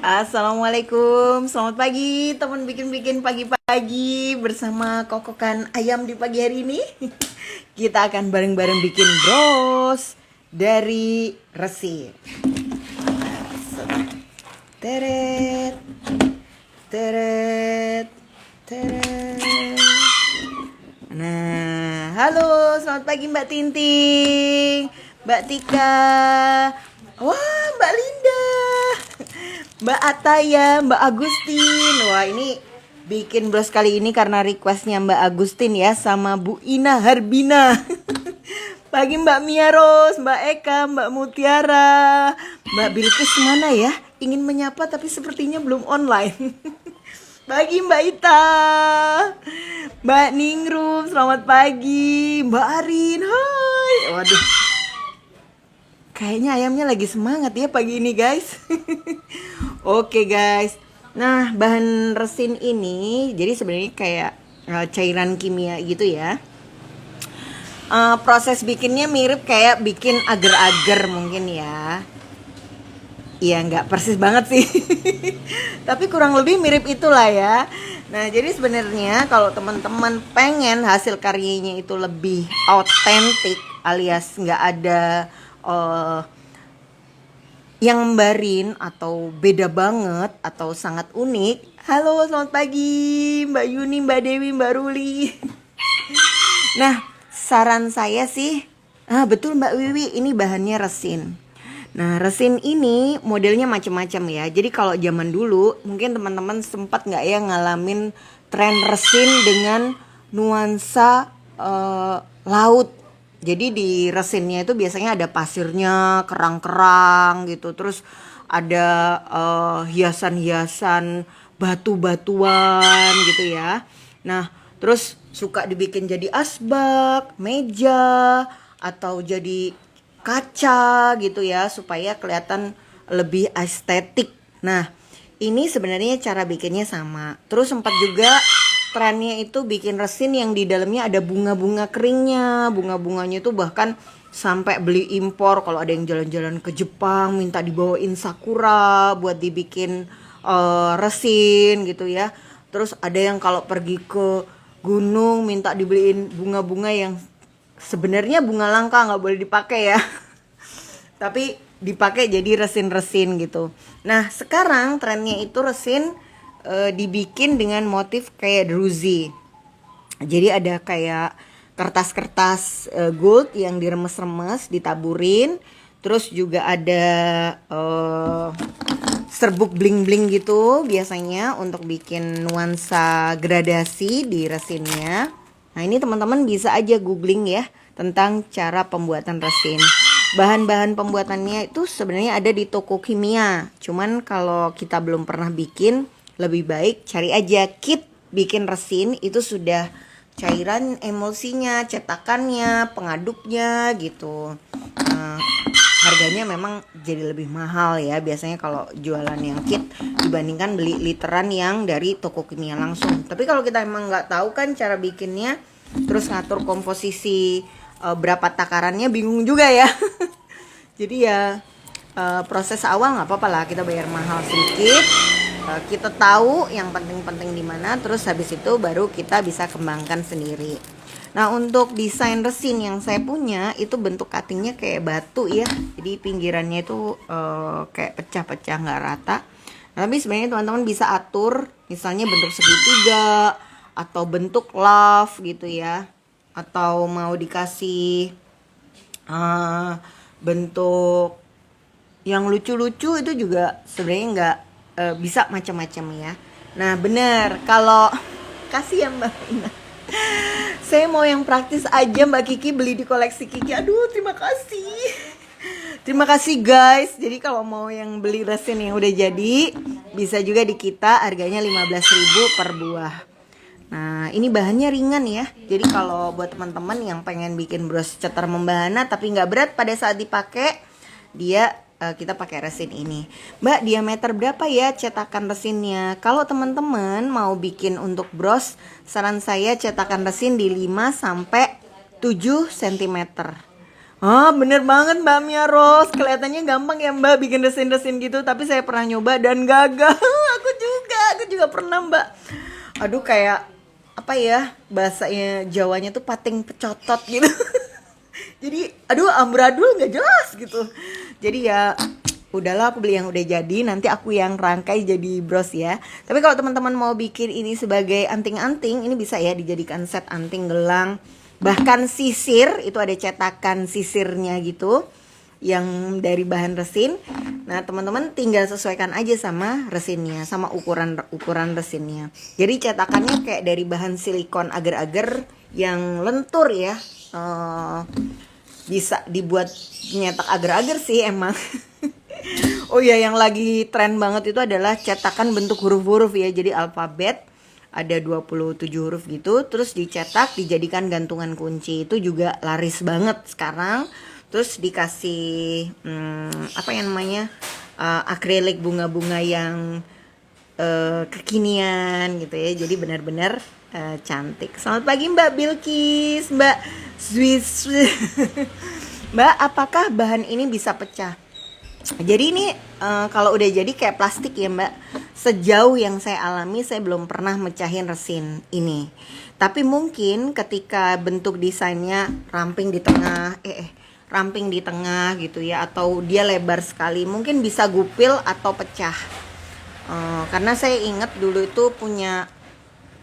Assalamualaikum, selamat pagi teman bikin-bikin pagi-pagi bersama kokokan ayam di pagi hari ini. Kita akan bareng-bareng bikin bros dari resi. Teret, teret, teret. Nah, halo, selamat pagi Mbak Tinting, Mbak Tika, wah Mbak Linda, Mbak Ataya, Mbak Agustin. Wah ini bikin bros kali ini karena requestnya Mbak Agustin ya sama Bu Ina Harbina. Pagi Mbak Mia Ros, Mbak Eka, Mbak Mutiara, Mbak Bilkis mana ya? Ingin menyapa tapi sepertinya belum online. Pagi Mbak Ita, Mbak Ningrum, selamat pagi. Mbak Arin, hai. Waduh, kayaknya ayamnya lagi semangat ya pagi ini guys. Oke guys, nah bahan resin ini jadi sebenarnya kayak cairan kimia gitu ya. Proses bikinnya mirip kayak bikin agar-agar mungkin ya. Iya nggak persis banget sih. Tapi kurang lebih mirip itulah ya. Nah jadi sebenarnya kalau teman-teman pengen hasil karyanya itu lebih autentik alias nggak ada yang membarin atau beda banget atau sangat unik. Halo selamat pagi Mbak Yuni, Mbak Dewi, Mbak Ruli. Nah saran saya sih, betul Mbak Wiwi, ini bahannya resin. Nah resin ini modelnya macam-macam ya. Jadi kalau zaman dulu mungkin teman-teman sempat nggak ya ngalamin tren resin dengan nuansa laut. Jadi di resinnya itu biasanya ada pasirnya, kerang-kerang gitu. Terus ada hiasan-hiasan batu-batuan gitu ya. Nah terus suka dibikin jadi asbak, meja, atau jadi kaca gitu ya supaya kelihatan lebih estetik. Nah, ini sebenarnya cara bikinnya sama. Terus sempat juga trennya itu bikin resin yang di dalamnya ada bunga-bunga keringnya. Bunga-bunganya itu bahkan sampai beli impor. Kalau ada yang jalan-jalan ke Jepang minta dibawain sakura buat dibikin resin gitu ya. Terus ada yang kalau pergi ke gunung minta dibeliin bunga-bunga yang sebenarnya bunga langka, nggak boleh dipakai ya. Tapi dipakai jadi resin-resin gitu. Nah sekarang trennya itu resin dibikin dengan motif kayak druzy. Jadi ada kayak kertas-kertas gold yang diremes-remes, ditaburin. Terus juga ada serbuk bling-bling gitu biasanya untuk bikin nuansa gradasi di resinnya. Nah ini teman-teman bisa aja googling ya tentang cara pembuatan resin. Bahan-bahan pembuatannya itu sebenarnya ada di toko kimia. Cuman kalau kita belum pernah bikin, lebih baik cari aja kit bikin resin. Itu sudah cairan emulsinya, cetakannya, pengaduknya gitu. Harganya memang jadi lebih mahal ya biasanya kalau jualan yang kit dibandingkan beli literan yang dari toko kimia langsung. Tapi kalau kita emang nggak tahu kan cara bikinnya, terus ngatur komposisi berapa takarannya bingung juga ya. Jadi ya proses awal nggak apa-apa lah kita bayar mahal sedikit. Kita tahu yang penting-penting di mana, terus habis itu baru kita bisa kembangkan sendiri. Nah untuk desain resin yang saya punya itu bentuk cuttingnya kayak batu ya. Jadi pinggirannya itu kayak pecah-pecah nggak rata. Nah, tapi sebenarnya teman-teman bisa atur misalnya bentuk segitiga atau bentuk love gitu ya. Atau mau dikasih bentuk yang lucu-lucu itu juga sebenarnya nggak bisa macam-macam ya. Nah bener kalau kasih ya Mbak Ina. Saya mau yang praktis aja Mbak Kiki, beli di koleksi Kiki. Aduh terima kasih. Terima kasih guys. Jadi kalau mau yang beli resin yang udah jadi, bisa juga di kita, harganya 15.000 per buah. Nah ini bahannya ringan ya. Jadi kalau buat teman-teman yang pengen bikin bros cetar membahana tapi nggak berat pada saat dipakai, kita pakai resin ini. Mbak diameter berapa ya cetakan resinnya? Kalau teman-teman mau bikin untuk bros, saran saya cetakan resin di 5 sampai 7 cm. Ah, bener banget Mbak Mia Rose. Kelihatannya gampang ya Mbak bikin resin-resin gitu, tapi saya pernah nyoba dan gagal. Aku juga pernah Mbak. Aduh, kayak apa ya, bahasanya Jawanya tuh pating pecotot gitu. Jadi aduh amburadul nggak jelas gitu. Jadi ya udahlah, aku beli yang udah jadi, nanti aku yang rangkai jadi bros ya. Tapi kalau teman-teman mau bikin ini sebagai anting-anting, ini bisa ya dijadikan set anting, gelang, bahkan sisir. Itu ada cetakan sisirnya gitu yang dari bahan resin. Nah teman-teman tinggal sesuaikan aja sama resinnya, sama ukuran resinnya. Jadi cetakannya kayak dari bahan silikon agar-agar yang lentur ya. Bisa dibuat nyetak agar-agar sih emang. Oh iya, yang lagi tren banget itu adalah cetakan bentuk huruf-huruf ya. Jadi alfabet ada 27 huruf gitu, terus dicetak dijadikan gantungan kunci. Itu juga laris banget sekarang. Terus dikasih apa yang namanya, akrilik bunga-bunga yang kekinian gitu ya. Jadi benar-benar cantik. Selamat pagi Mbak Bilkis, Mbak Swiss. Mbak, apakah bahan ini bisa pecah? Jadi ini kalau udah jadi kayak plastik ya Mbak. Sejauh yang saya alami, saya belum pernah mecahin resin ini. Tapi mungkin ketika bentuk desainnya ramping di tengah gitu ya, atau dia lebar sekali, mungkin bisa gupil atau pecah. Karena saya ingat dulu itu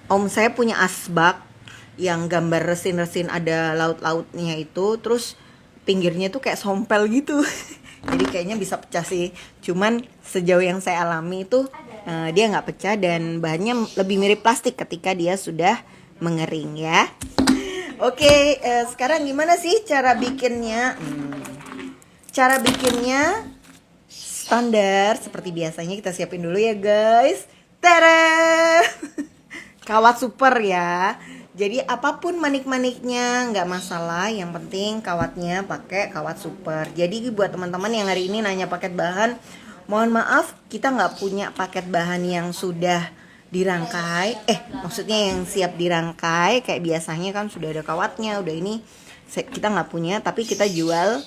om saya punya asbak yang gambar resin-resin ada laut-lautnya itu, terus pinggirnya tuh kayak sompel gitu. Jadi kayaknya bisa pecah sih. Cuman sejauh yang saya alami itu dia nggak pecah dan bahannya lebih mirip plastik ketika dia sudah mengering ya. Oke, sekarang gimana sih cara bikinnya? Cara bikinnya standar seperti biasanya, kita siapin dulu ya guys. Tada! Kawat super ya. Jadi apapun manik-maniknya nggak masalah, yang penting kawatnya pakai kawat super. Jadi buat teman-teman yang hari ini nanya paket bahan, mohon maaf kita nggak punya paket bahan yang sudah dirangkai. Maksudnya yang siap dirangkai kayak biasanya kan sudah ada kawatnya, udah ini kita nggak punya, tapi kita jual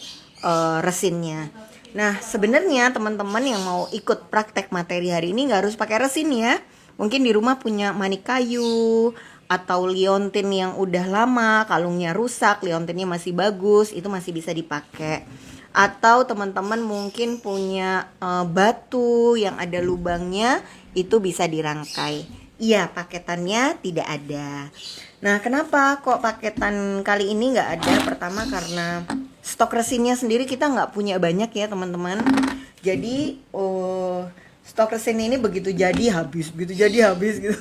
resinnya. Nah sebenarnya teman-teman yang mau ikut praktek materi hari ini nggak harus pakai resin ya. Mungkin di rumah punya manik kayu atau liontin yang udah lama, kalungnya rusak, liontinnya masih bagus, itu masih bisa dipakai. Atau teman-teman mungkin punya batu yang ada lubangnya, itu bisa dirangkai. Iya, paketannya tidak ada. Nah, kenapa kok paketan kali ini nggak ada? Pertama karena stok resinnya sendiri kita nggak punya banyak ya teman-teman. Jadi stok resin ini begitu jadi habis gitu.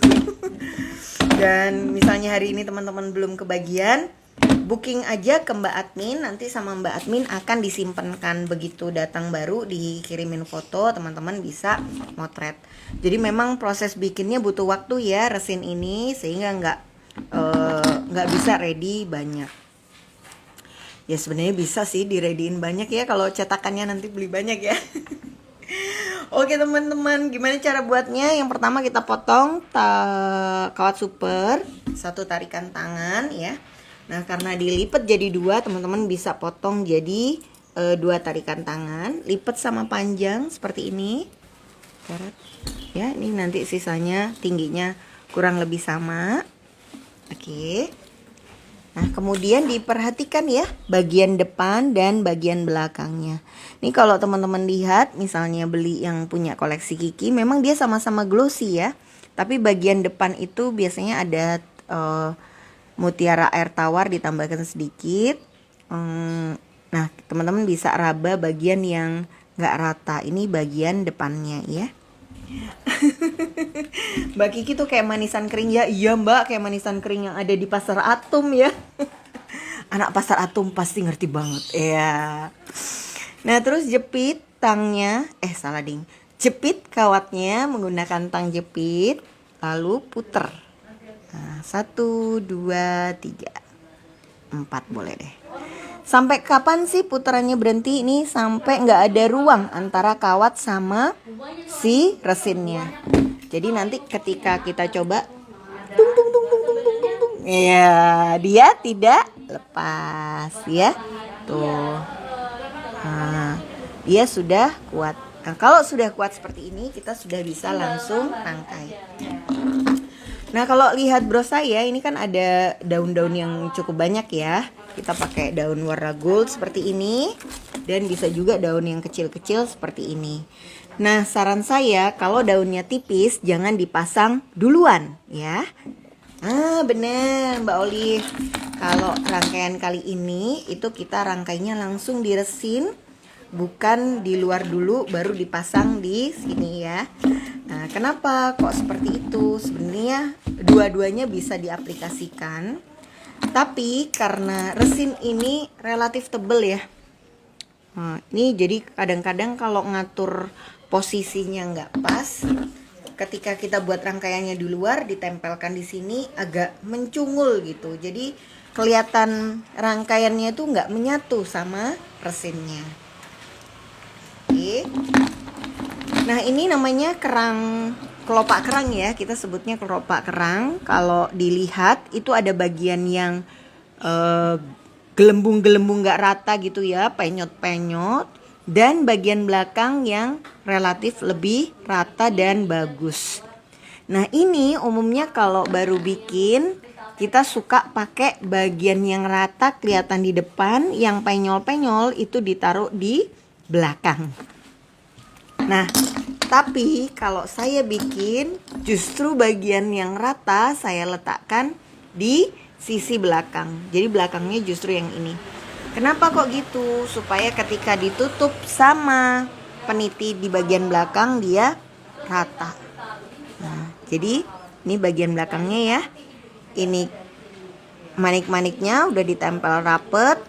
Dan misalnya hari ini teman-teman belum kebagian, booking aja ke Mbak Admin, nanti sama Mbak Admin akan disimpankan. Begitu datang baru dikirimin foto, teman-teman bisa motret. Jadi memang proses bikinnya butuh waktu ya resin ini, sehingga nggak bisa ready banyak. Ya sebenarnya bisa sih direadyin banyak ya kalau cetakannya nanti beli banyak ya. Oke teman-teman, gimana cara buatnya? Yang pertama kita potong kawat super, satu tarikan tangan ya. Nah karena dilipat jadi dua, teman-teman bisa potong jadi dua tarikan tangan, lipat sama panjang seperti ini. Ya, ini nanti sisanya tingginya kurang lebih sama. Oke. Nah kemudian diperhatikan ya bagian depan dan bagian belakangnya. Ini kalau teman-teman lihat misalnya beli yang punya koleksi Kiki, memang dia sama-sama glossy ya. Tapi bagian depan itu biasanya ada mutiara air tawar ditambahkan sedikit. Nah teman-teman bisa raba bagian yang gak rata. Ini bagian depannya ya. Mbak Kiki tuh kayak manisan kering ya. Iya mbak, kayak manisan kering yang ada di pasar Atom ya. Anak pasar Atom pasti ngerti banget ya. Nah terus jepit tangnya, jepit kawatnya menggunakan tang jepit, lalu puter. Nah, 1, 2, 3, 4 boleh deh. Sampai kapan sih putarannya berhenti? Ini sampai nggak ada ruang antara kawat sama si resinnya. Jadi nanti ketika kita coba, ya dia tidak lepas ya. Tuh. Nah, dia sudah kuat. Nah, kalau sudah kuat seperti ini, kita sudah bisa langsung rangkai. Nah, kalau lihat bros saya, ini kan ada daun-daun yang cukup banyak ya. Kita pakai daun warna gold seperti ini, dan bisa juga daun yang kecil-kecil seperti ini. Nah, saran saya kalau daunnya tipis, jangan dipasang duluan ya. Bener Mbak Olive. Kalau rangkaian kali ini, itu kita rangkainya langsung di resin, bukan di luar dulu baru dipasang di sini ya. Nah, kenapa kok seperti itu? Sebenarnya dua-duanya bisa diaplikasikan, tapi karena resin ini relatif tebel ya. Nah, ini jadi kadang-kadang kalau ngatur posisinya nggak pas, ketika kita buat rangkaiannya di luar, ditempelkan di sini agak mencungul gitu. Jadi kelihatan rangkaiannya itu nggak menyatu sama resinnya. Oke. Nah, ini namanya kerang, kelopak kerang ya, kita sebutnya kelopak kerang. Kalau dilihat itu ada bagian yang gelembung-gelembung gak rata gitu ya, penyot-penyot, dan bagian belakang yang relatif lebih rata dan bagus. Nah, ini umumnya kalau baru bikin, kita suka pakai bagian yang rata kelihatan di depan, yang penyol-penyol itu ditaruh di belakang. Nah, tapi kalau saya bikin, justru bagian yang rata saya letakkan di sisi belakang. Jadi belakangnya justru yang ini. Kenapa kok gitu? Supaya ketika ditutup sama peniti di bagian belakang dia rata. Nah, jadi ini bagian belakangnya ya. Ini manik-maniknya udah ditempel rapet.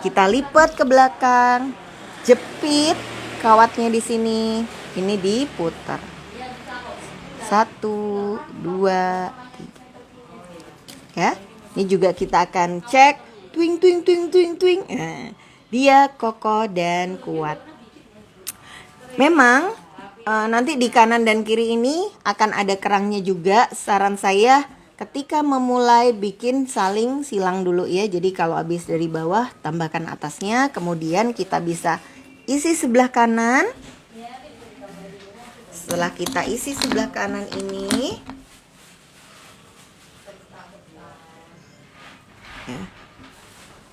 Kita lipat ke belakang, jepit kawatnya di sini. Ini diputar. 1, 2, 3. Ya. Ini juga kita akan cek twing twing twing twing twing. Nah, dia kokoh dan kuat. Memang nanti di kanan dan kiri ini akan ada kerangnya juga. Saran saya ketika memulai bikin saling silang dulu ya. Jadi kalau habis dari bawah tambahkan atasnya, kemudian kita bisa isi sebelah kanan. Setelah kita isi sebelah kanan ini,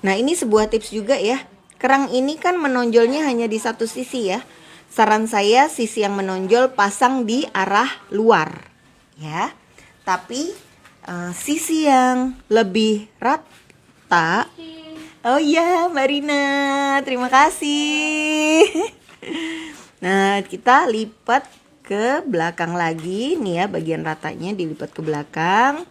nah ini sebuah tips juga ya. Kerang ini kan menonjolnya hanya di satu sisi ya. Saran saya sisi yang menonjol pasang di arah luar ya. Tapi sisi yang lebih rata. Oh iya Mbak Rina, terima kasih. Nah, kita lipat ke belakang lagi. Nih ya, bagian ratanya dilipat ke belakang.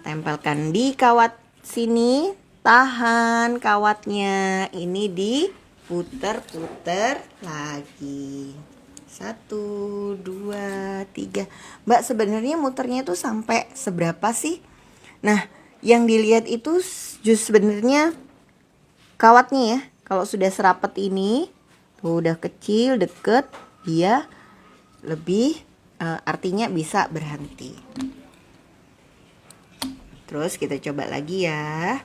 Tempelkan di kawat sini. Tahan kawatnya. Ini diputer-puter lagi. 1, 2, 3. Mbak, sebenarnya muternya tuh sampai seberapa sih? Nah, yang dilihat itu sebenarnya kawatnya ya. Kalau sudah serapet ini, tuh udah kecil, deket, dia lebih artinya bisa berhenti. Terus kita coba lagi ya.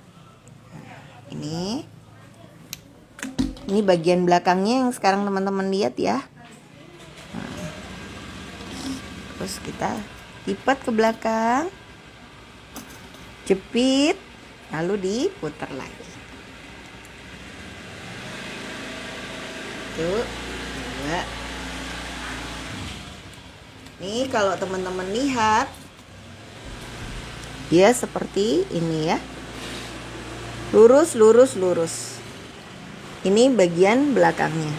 Ini bagian belakangnya yang sekarang teman-teman lihat ya. Terus kita lipat ke belakang, jepit, lalu diputar lagi. Tuh, 2. Nih kalau teman-teman lihat, dia seperti ini ya. Lurus, lurus, lurus. Ini bagian belakangnya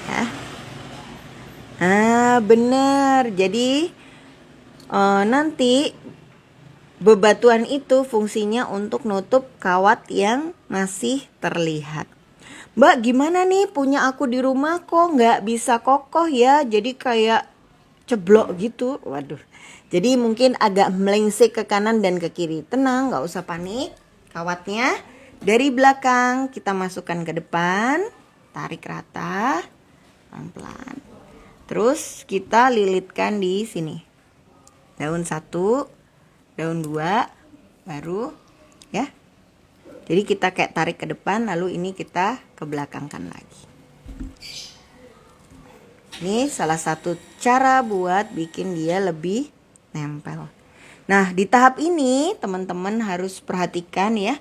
ya. Benar. Jadi nanti bebatuan itu fungsinya untuk nutup kawat yang masih terlihat. Mbak, gimana nih punya aku di rumah kok nggak bisa kokoh ya? Jadi kayak ceblok gitu. Waduh. Jadi mungkin agak melengsek ke kanan dan ke kiri. Tenang, nggak usah panik. Kawatnya dari belakang kita masukkan ke depan, tarik rata, pelan-pelan. Terus kita lilitkan di sini. Daun 1, daun 2, baru ya. Jadi kita kayak tarik ke depan, lalu ini kita ke belakangkan lagi. Ini salah satu cara buat bikin dia lebih nempel. Nah, di tahap ini teman-teman harus perhatikan ya.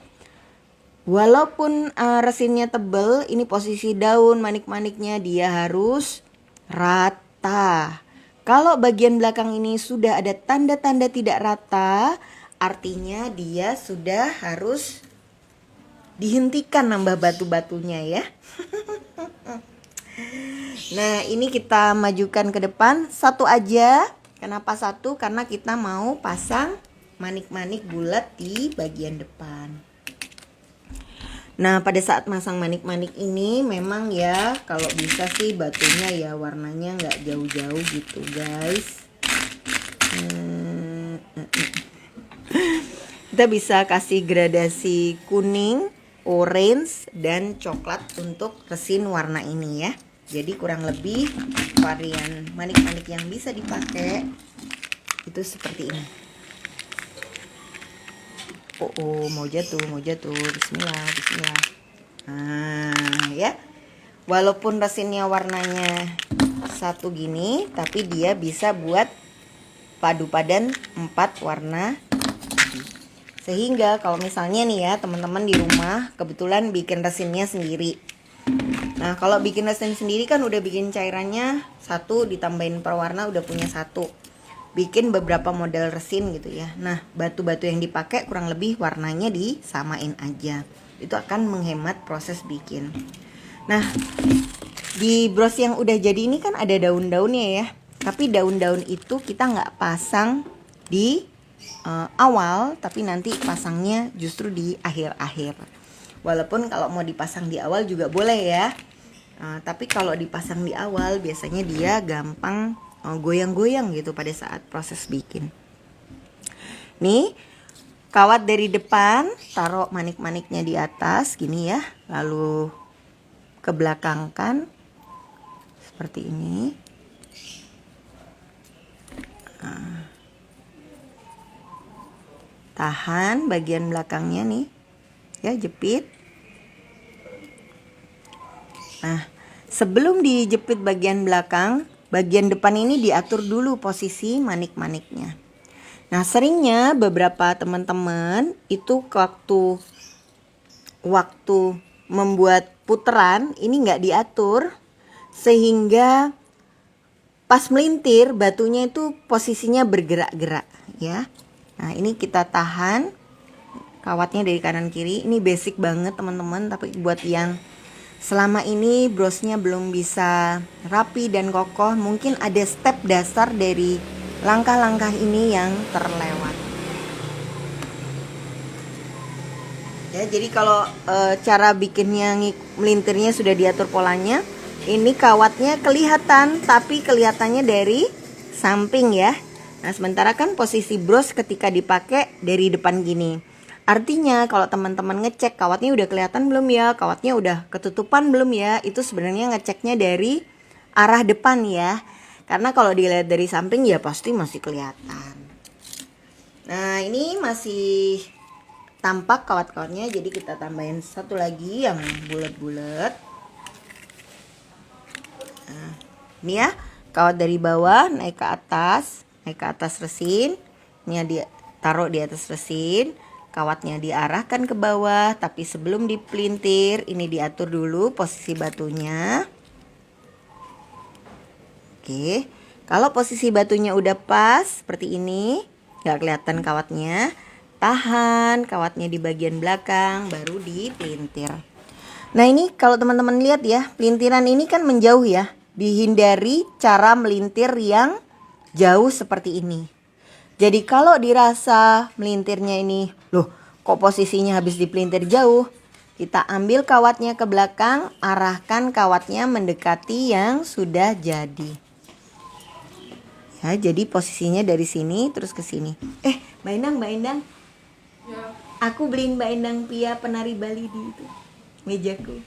Walaupun resinnya tebel, ini posisi daun manik-maniknya dia harus rata. Kalau bagian belakang ini sudah ada tanda-tanda tidak rata, artinya dia sudah harus dihentikan nambah batu-batunya ya. Nah, ini kita majukan ke depan satu aja. Kenapa satu? Karena kita mau pasang manik-manik bulat di bagian depan. Nah, pada saat masang manik-manik ini memang ya kalau bisa sih batunya ya warnanya nggak jauh-jauh gitu guys. Kita bisa kasih gradasi kuning, orange, dan coklat untuk resin warna ini ya. Jadi kurang lebih varian manik-manik yang bisa dipakai itu seperti ini. Oh, mau jatuh. Bismillah, bismillah. Nah, ya. Walaupun resinnya warnanya satu gini, tapi dia bisa buat padu padan 4 warna. Sehingga kalau misalnya nih ya, teman-teman di rumah kebetulan bikin resinnya sendiri. Nah, kalau bikin resin sendiri kan udah bikin cairannya satu, ditambahin perwarna udah punya satu. Bikin beberapa model resin gitu ya. Nah, batu-batu yang dipakai kurang lebih warnanya disamain aja. Itu akan menghemat proses bikin. Nah, di bros yang udah jadi ini kan ada daun-daunnya ya. Tapi daun-daun itu kita nggak pasang di awal, tapi nanti pasangnya justru di akhir-akhir. Walaupun kalau mau dipasang di awal juga boleh ya. Tapi kalau dipasang di awal biasanya dia gampang goyang-goyang gitu pada saat proses bikin. Nih, kawat dari depan taruh manik-maniknya di atas gini ya. Lalu ke belakangkan seperti ini. Tahan bagian belakangnya nih ya, jepit. Nah, sebelum dijepit bagian belakang, bagian depan ini diatur dulu posisi manik-maniknya. Nah, seringnya beberapa teman-teman itu waktu membuat puteran ini nggak diatur, sehingga pas melintir batunya itu posisinya bergerak-gerak ya. Nah, ini kita tahan kawatnya dari kanan kiri. Ini basic banget teman-teman, tapi buat yang selama ini brosnya belum bisa rapi dan kokoh, mungkin ada step dasar dari langkah-langkah ini yang terlewat. Ya, jadi kalau cara bikinnya melintirnya sudah diatur polanya, ini kawatnya kelihatan, tapi kelihatannya dari samping ya. Nah, sementara kan posisi bros ketika dipakai dari depan gini. Artinya kalau teman-teman ngecek kawatnya udah kelihatan belum ya, kawatnya udah ketutupan belum ya, itu sebenarnya ngeceknya dari arah depan ya. Karena kalau dilihat dari samping ya pasti masih kelihatan. Nah, ini masih tampak kawat-kawatnya, jadi kita tambahin satu lagi yang bulat-bulat. Nah, ini ya, kawat dari bawah naik ke atas resin. Ini dia taruh di atas resin. Kawatnya diarahkan ke bawah, tapi sebelum dipelintir ini diatur dulu posisi batunya. Oke, kalau posisi batunya udah pas seperti ini, nggak kelihatan kawatnya, tahan kawatnya di bagian belakang, baru dipelintir. Nah, ini kalau teman-teman lihat ya, pelintiran ini kan menjauh ya. Dihindari cara melintir yang jauh seperti ini. Jadi kalau dirasa melintirnya ini, loh kok posisinya habis dipelintir jauh, kita ambil kawatnya ke belakang, arahkan kawatnya mendekati yang sudah jadi. Ya, jadi posisinya dari sini terus ke sini. Mbak Endang. Ya. Aku beliin Mbak Endang Pia penari Bali di itu mejaku.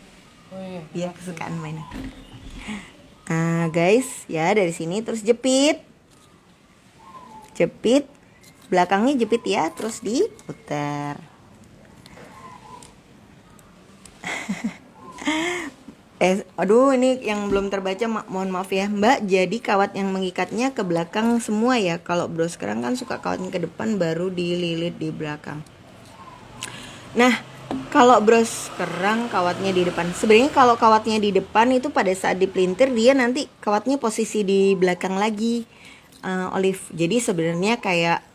Oh iya. Iya, kesukaan Mbak Endang. Nah, guys, ya dari sini terus jepit. Belakangnya jepit ya, terus diputar. Aduh, ini yang belum terbaca, mohon maaf ya Mbak. Jadi kawat yang mengikatnya ke belakang semua ya. Kalau bros kerang kan suka kawatnya ke depan baru dililit di belakang. Nah, kalau bros kerang kawatnya di depan. Sebenarnya kalau kawatnya di depan itu pada saat dipelintir dia nanti kawatnya posisi di belakang lagi, Olive. Jadi sebenarnya kayak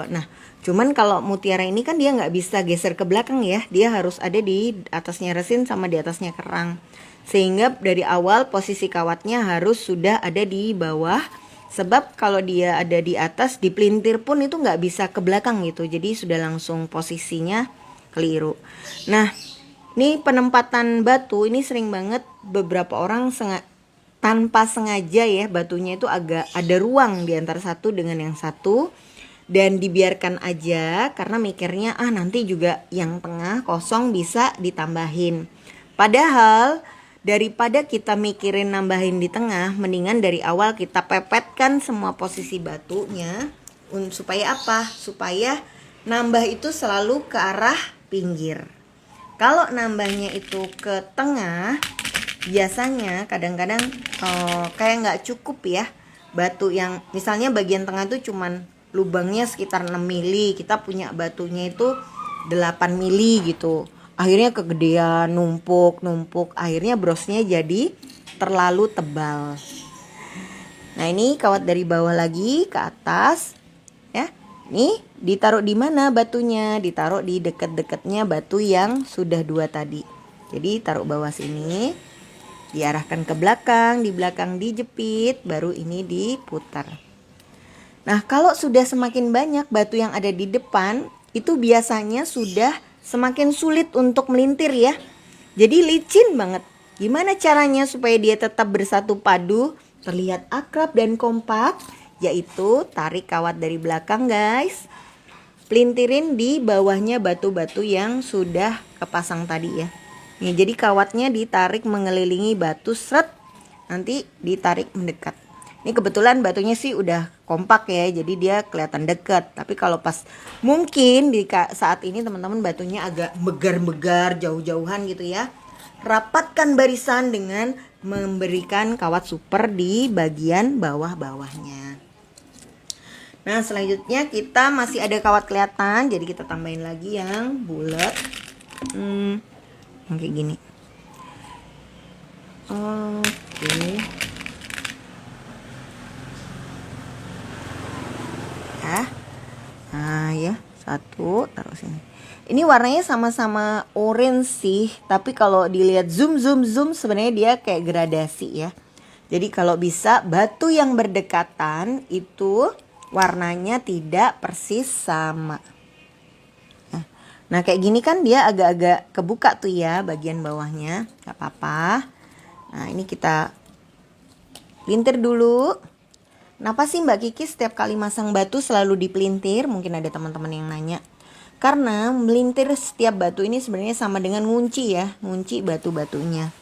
nah, cuman kalau mutiara ini kan dia nggak bisa geser ke belakang ya. Dia harus ada di atasnya resin sama di atasnya kerang. Sehingga dari awal posisi kawatnya harus sudah ada di bawah. Sebab kalau dia ada di atas, di pelintir pun itu nggak bisa ke belakang gitu. Jadi sudah langsung posisinya keliru. Nah, ini penempatan batu ini sering banget beberapa orang tanpa sengaja ya, batunya itu agak ada ruang di antara satu dengan yang satu. Dan dibiarkan aja karena mikirnya nanti juga yang tengah kosong bisa ditambahin. Padahal daripada kita mikirin nambahin di tengah, mendingan dari awal kita pepetkan semua posisi batunya. Supaya apa? Supaya nambah itu selalu ke arah pinggir. Kalau nambahnya itu ke tengah, biasanya kadang-kadang kayak nggak cukup ya. Batu yang misalnya bagian tengah itu cuman lubangnya sekitar 6 mili, kita punya batunya itu 8 mili gitu. Akhirnya kegedean, numpuk, akhirnya brosnya jadi terlalu tebal. Nah, ini kawat dari bawah lagi ke atas ya. Nih, ditaruh di mana batunya? Ditaruh di deket-deketnya batu yang sudah 2 tadi. Jadi taruh bawah sini, diarahkan ke belakang, di belakang dijepit, baru ini diputar. Nah, kalau sudah semakin banyak batu yang ada di depan, itu biasanya sudah semakin sulit untuk melintir ya. Jadi licin banget. Gimana caranya supaya dia tetap bersatu padu, terlihat akrab dan kompak? Yaitu tarik kawat dari belakang guys. Pelintirin di bawahnya batu-batu yang sudah kepasang tadi ya. Nih, jadi kawatnya ditarik mengelilingi batu seret, nanti ditarik mendekat. Ini kebetulan batunya sih udah kompak ya, jadi dia kelihatan dekat. Tapi kalau pas mungkin di saat ini teman-teman batunya agak megar-megar jauh-jauhan gitu ya, rapatkan barisan dengan memberikan kawat super di bagian bawah-bawahnya. Nah, selanjutnya kita masih ada kawat kelihatan, jadi kita tambahin lagi yang bulat, yang kayak gini. Oke. Nah ya, satu taruh sini. Ini warnanya sama-sama orange sih, tapi kalau dilihat zoom sebenarnya dia kayak gradasi ya. Jadi kalau bisa batu yang berdekatan itu warnanya tidak persis sama. Nah kayak gini kan dia agak-agak kebuka tuh ya bagian bawahnya, gak apa-apa. Nah ini kita pelintir dulu. Kenapa sih Mbak Kiki setiap kali masang batu selalu dipelintir? Mungkin ada teman-teman yang nanya. Karena melintir setiap batu ini sebenarnya sama dengan ngunci ya, ngunci batu-batunya.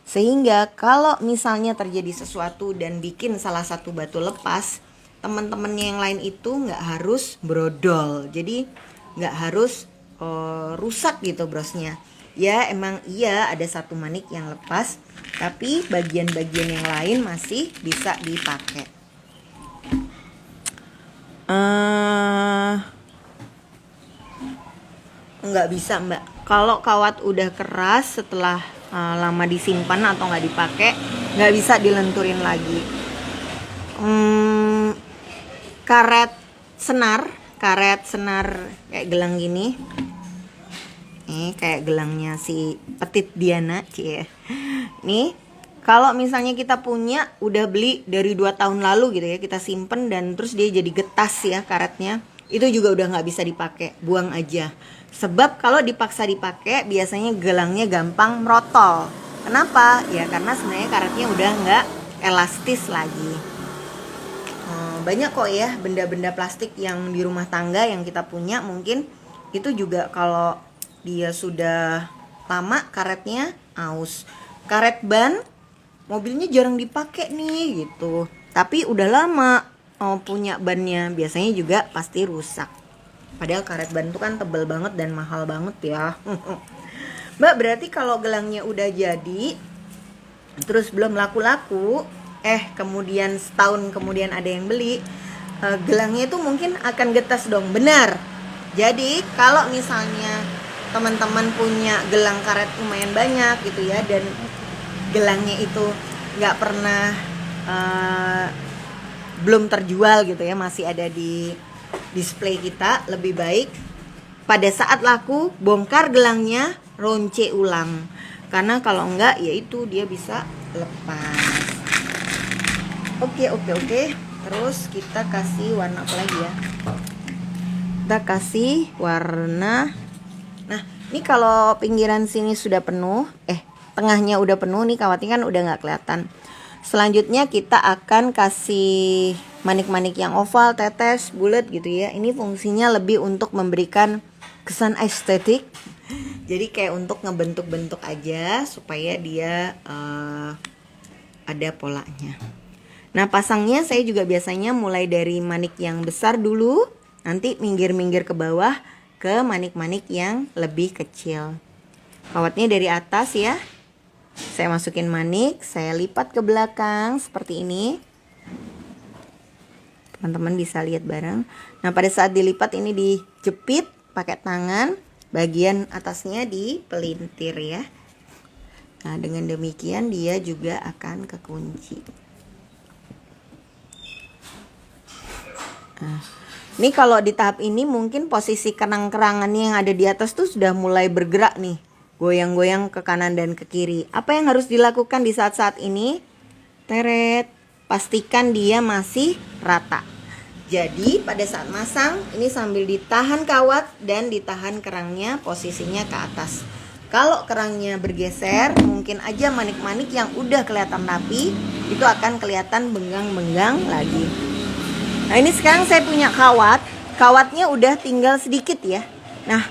Sehingga kalau misalnya terjadi sesuatu dan bikin salah satu batu lepas, teman-temannya yang lain itu nggak harus brodol. Jadi nggak harus rusak gitu brosnya. Ya emang iya ada satu manik yang lepas, tapi bagian-bagian yang lain masih bisa dipakai. Nggak bisa Mbak. Kalau kawat udah keras setelah lama disimpan atau nggak dipakai, nggak bisa dilenturin lagi. Karet senar kayak gelang gini. Nih kayak gelangnya si Petit Diana cie. Nih kalau misalnya kita punya udah beli dari 2 tahun lalu gitu ya, kita simpen dan terus dia jadi getas ya karetnya, itu juga udah nggak bisa dipakai, buang aja. Sebab kalau dipaksa dipakai biasanya gelangnya gampang merotol. Kenapa? Ya karena sebenarnya karetnya udah nggak elastis lagi. Banyak kok ya benda-benda plastik yang di rumah tangga yang kita punya, mungkin itu juga kalau dia sudah lama karetnya aus. Karet ban mobilnya jarang dipakai nih gitu, tapi udah lama punya bannya, biasanya juga pasti rusak. Padahal karet ban itu kan tebal banget dan mahal banget ya. Mbak, berarti kalau gelangnya udah jadi terus belum laku-laku, kemudian setahun kemudian ada yang beli, gelangnya itu mungkin akan getas dong. Benar. Jadi kalau misalnya teman-teman punya gelang karet lumayan banyak gitu ya, dan gelangnya itu nggak pernah belum terjual gitu ya, masih ada di display kita, lebih baik pada saat laku bongkar gelangnya, ronce ulang. Karena kalau enggak ya itu dia bisa lepas. Oke. Terus kita kasih warna apa lagi ya? Kita kasih warna. Nah, ini kalau pinggiran sini sudah penuh, tengahnya udah penuh nih, kawatnya kan udah nggak kelihatan. Selanjutnya kita akan kasih manik-manik yang oval, tetes, bulat gitu ya. Ini fungsinya lebih untuk memberikan kesan estetik. Jadi kayak untuk ngebentuk-bentuk aja supaya dia ada polanya. Nah, pasangnya saya juga biasanya mulai dari manik yang besar dulu, nanti minggir-minggir ke bawah ke manik-manik yang lebih kecil. Kawatnya dari atas ya. Saya masukin manik, saya lipat ke belakang seperti ini. Teman-teman bisa lihat bareng. Nah, pada saat dilipat ini dijepit pakai tangan, bagian atasnya dipelintir ya. Nah, dengan demikian dia juga akan kekunci. Nah, ini kalau di tahap ini mungkin posisi kerang-kerangannya yang ada di atas tuh sudah mulai bergerak nih, goyang-goyang ke kanan dan ke kiri. Apa yang harus dilakukan di saat-saat ini? Teret, pastikan dia masih rata. Jadi pada saat masang ini sambil ditahan kawat dan ditahan kerangnya posisinya ke atas. Kalau kerangnya bergeser, mungkin aja manik-manik yang udah kelihatan rapi itu akan kelihatan benggang-benggang lagi. Nah, ini sekarang saya punya kawat. Kawatnya udah tinggal sedikit ya. Nah,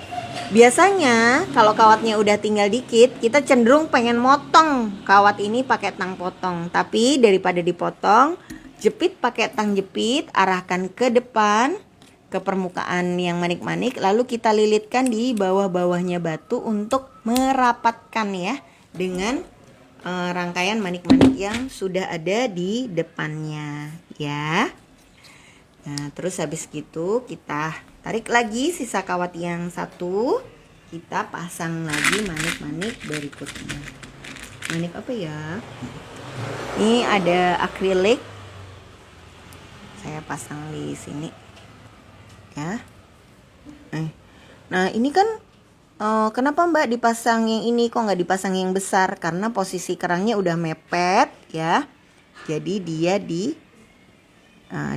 biasanya kalau kawatnya udah tinggal dikit, kita cenderung pengen motong kawat ini pakai tang potong. Tapi daripada dipotong, jepit pakai tang jepit, arahkan ke depan, ke permukaan yang manik-manik, lalu kita lilitkan di bawah-bawahnya batu untuk merapatkan ya dengan rangkaian manik-manik yang sudah ada di depannya ya. Nah, terus habis gitu kita tarik lagi sisa kawat yang satu, kita pasang lagi manik-manik berikutnya. Manik apa ya? Ini ada akrilik. Saya pasang di sini ya. Nah, ini kan kenapa Mbak dipasang yang ini, kok nggak dipasang yang besar? Karena posisi kerangnya udah mepet ya. Jadi dia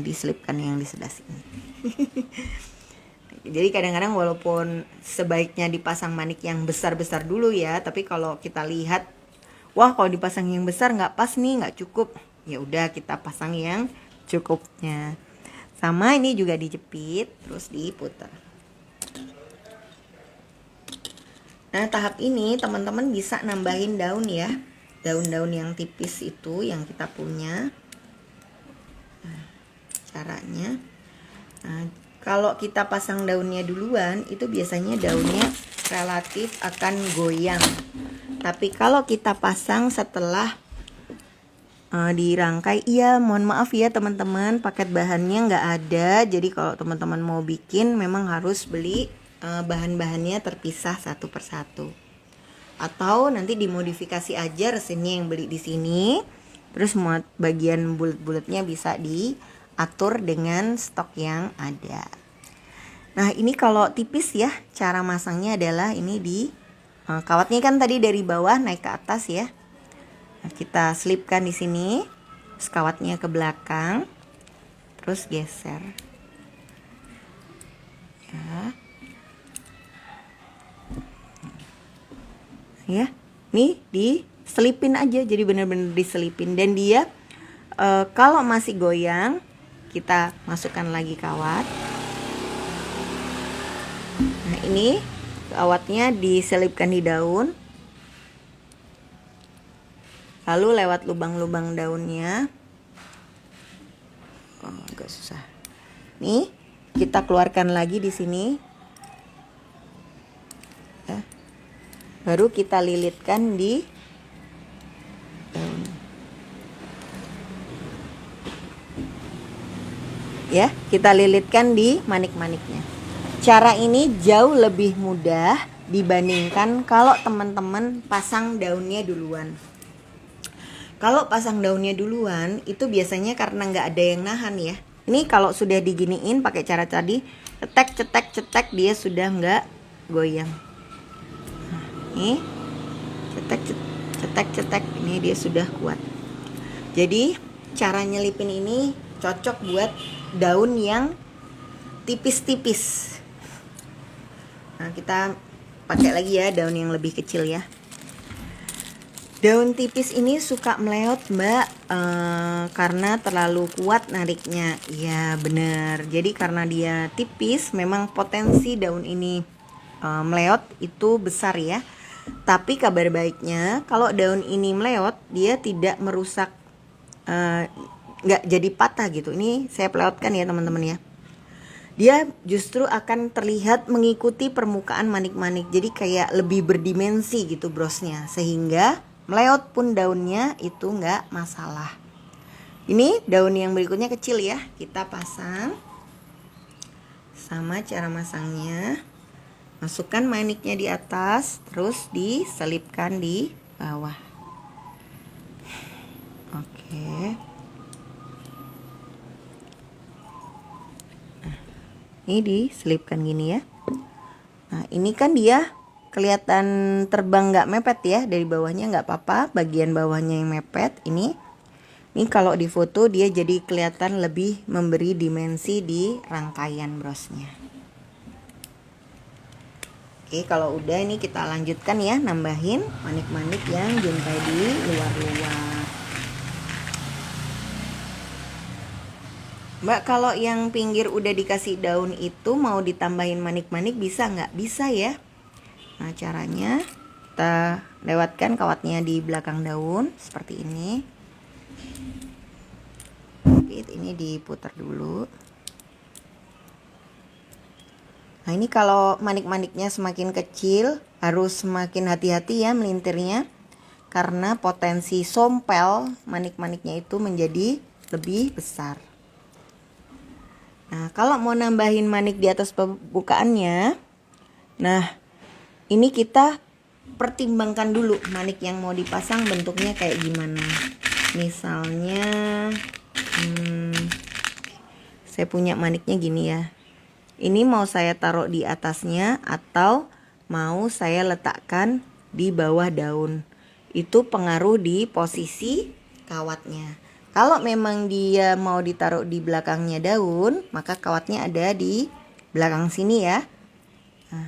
diselipkan yang di sebelah sini. Jadi kadang-kadang walaupun sebaiknya dipasang manik yang besar-besar dulu ya, tapi kalau kita lihat, wah kalau dipasang yang besar nggak pas nih, nggak cukup, ya udah kita pasang yang cukupnya. Sama ini juga dijepit terus diputar. Nah, tahap ini teman-teman bisa nambahin daun ya, daun-daun yang tipis itu yang kita punya. Nah, caranya, kalau kita pasang daunnya duluan itu biasanya daunnya relatif akan goyang. Tapi kalau kita pasang setelah dirangkai, iya mohon maaf ya teman-teman, paket bahannya nggak ada. Jadi kalau teman-teman mau bikin memang harus beli bahan-bahannya terpisah satu persatu. Atau nanti dimodifikasi aja resinnya yang beli di sini. Terus bagian bulat-bulatnya bisa diatur dengan stok yang ada. Nah, ini kalau tipis ya, cara masangnya adalah ini kawatnya kan tadi dari bawah naik ke atas ya. Nah, kita selipkan di sini, terus kawatnya ke belakang, terus geser. Ya, nih diselipin aja, jadi benar-benar diselipin. Dan dia kalau masih goyang, kita masukkan lagi kawat. Nah, ini kawatnya diselipkan di daun. Lalu lewat lubang-lubang daunnya. Agak susah. Nih, kita keluarkan lagi di sini. Ya. Baru kita lilitkan di daun. Ya, kita lilitkan di manik-maniknya. Cara ini jauh lebih mudah dibandingkan kalau teman-teman pasang daunnya duluan. Kalau pasang daunnya duluan, itu biasanya karena nggak ada yang nahan ya. Ini kalau sudah diginiin pakai cara tadi, cetek, dia sudah nggak goyang. Nah, ini cetek, ini dia sudah kuat. Jadi cara nyelipin ini cocok buat daun yang tipis-tipis. Nah, kita pakai lagi ya daun yang lebih kecil ya. Daun tipis ini suka meleot mbak, karena terlalu kuat nariknya. Ya bener. Jadi karena dia tipis, memang potensi daun ini meleot itu besar ya. Tapi kabar baiknya kalau daun ini meleot, dia tidak merusak, nggak jadi patah gitu. Ini saya pelewatkan ya teman-teman ya. Dia justru akan terlihat mengikuti permukaan manik-manik. Jadi kayak lebih berdimensi gitu brosnya, sehingga meleot pun daunnya itu nggak masalah. Ini daun yang berikutnya kecil ya. Kita pasang. Sama cara masangnya. Masukkan maniknya di atas, terus diselipkan di bawah. Oke. Nah, ini diselipkan gini ya. Nah, ini kan dia kelihatan terbang nggak mepet ya, dari bawahnya nggak apa-apa, bagian bawahnya yang mepet. Ini kalau di foto dia jadi kelihatan lebih memberi dimensi di rangkaian brosnya. Oke, kalau udah ini kita lanjutkan ya, nambahin manik-manik yang jumpai di luar-luar. Mbak, kalau yang pinggir udah dikasih daun itu mau ditambahin manik-manik bisa nggak? Bisa ya. Nah, caranya kita lewatkan kawatnya di belakang daun seperti ini. Ini diputar dulu. Nah, ini kalau manik-maniknya semakin kecil harus semakin hati-hati ya melintirnya, karena potensi sompel manik-maniknya itu menjadi lebih besar. Nah, kalau mau nambahin manik di atas pembukaannya, nah ini kita pertimbangkan dulu manik yang mau dipasang bentuknya kayak gimana. Misalnya saya punya maniknya gini ya. Ini mau saya taruh di atasnya atau mau saya letakkan di bawah daun. Itu pengaruh di posisi kawatnya. Kalau memang dia mau ditaruh di belakangnya daun, maka kawatnya ada di belakang sini ya. Nah,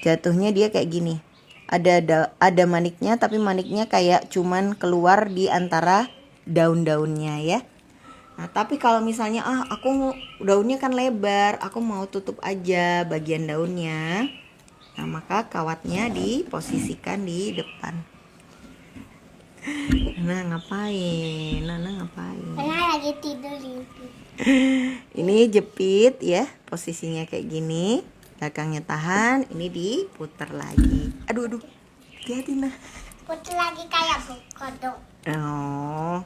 jatuhnya dia kayak gini. Ada maniknya, tapi maniknya kayak cuman keluar di antara daun-daunnya ya. Nah, tapi kalau misalnya aku daunnya kan lebar, aku mau tutup aja bagian daunnya. Nah, maka kawatnya diposisikan di depan. Nana ngapain? Nana lagi tidur. Ini jepit ya, posisinya kayak gini. Belakangnya tahan, ini diputar lagi. Aduh. Hati-hati nah. Putar lagi kayak kodok. Oh,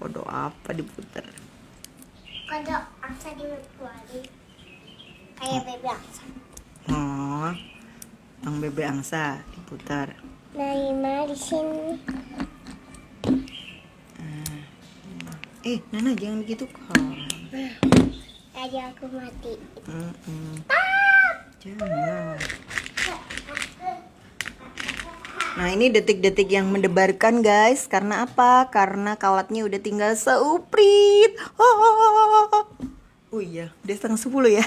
kodok apa diputar? Kodok angsa dibuat kayak bebek angsa. Oh, bang bebek angsa diputar. Nah, di sini. Nana jangan gitu kan. Tadi aku mati. Jangan. Nah, ini detik-detik yang mendebarkan guys. Karena apa? Karena kawatnya udah tinggal seuprit. Oh iya, udah 9:30 ya.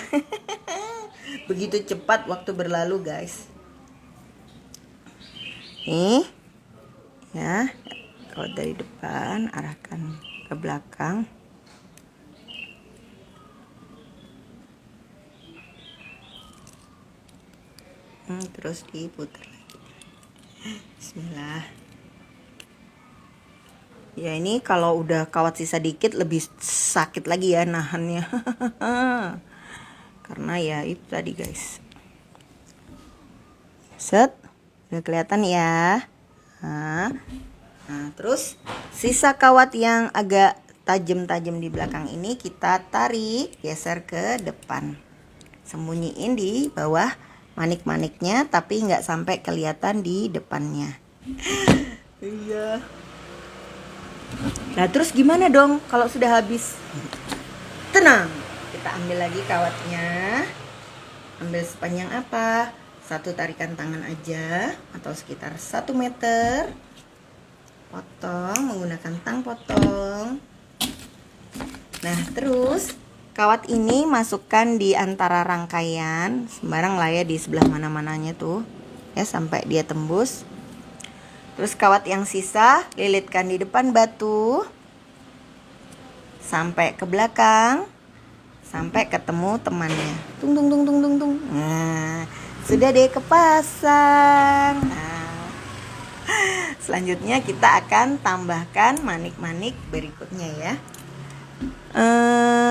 Begitu cepat waktu berlalu guys. Nih, ya, kawat dari depan arahkan ke belakang. Terus diputar lagi. Bismillah. Ya, ini kalau udah kawat sisa dikit lebih sakit lagi ya nahannya. Karena ya itu tadi guys. Set, udah kelihatan ya. Nah, terus sisa kawat yang agak tajam-tajam di belakang ini kita tarik, geser ke depan. Sembunyiin di bawah manik-maniknya, tapi nggak sampai kelihatan di depannya. Iya. Nah, terus gimana dong kalau sudah habis? Tenang, kita ambil lagi kawatnya. Ambil sepanjang apa? Satu tarikan tangan aja, atau sekitar 1 meter. Potong menggunakan tang potong. Nah, terus kawat ini masukkan di antara rangkaian, sembarang lah ya, di sebelah mana-mananya tuh ya, sampai dia tembus. Terus kawat yang sisa lilitkan di depan batu sampai ke belakang, sampai ketemu temannya. Tung tung tung tung tung tung. Nah, sudah deh kepasang. Nah, selanjutnya kita akan tambahkan manik-manik berikutnya ya.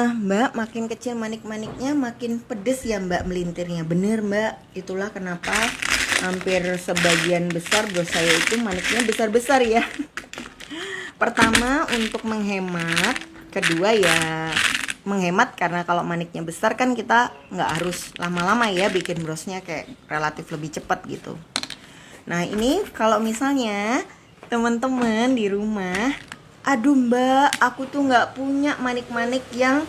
Mbak, makin kecil manik-maniknya makin pedes ya Mbak melintirnya. Bener Mbak, itulah kenapa hampir sebagian besar bros saya itu maniknya besar-besar ya. Pertama untuk menghemat, kedua ya menghemat karena kalau maniknya besar kan kita nggak harus lama-lama ya bikin brosnya, kayak relatif lebih cepat gitu. Nah ini kalau misalnya teman-teman di rumah, aduh Mbak, aku tuh nggak punya manik-manik yang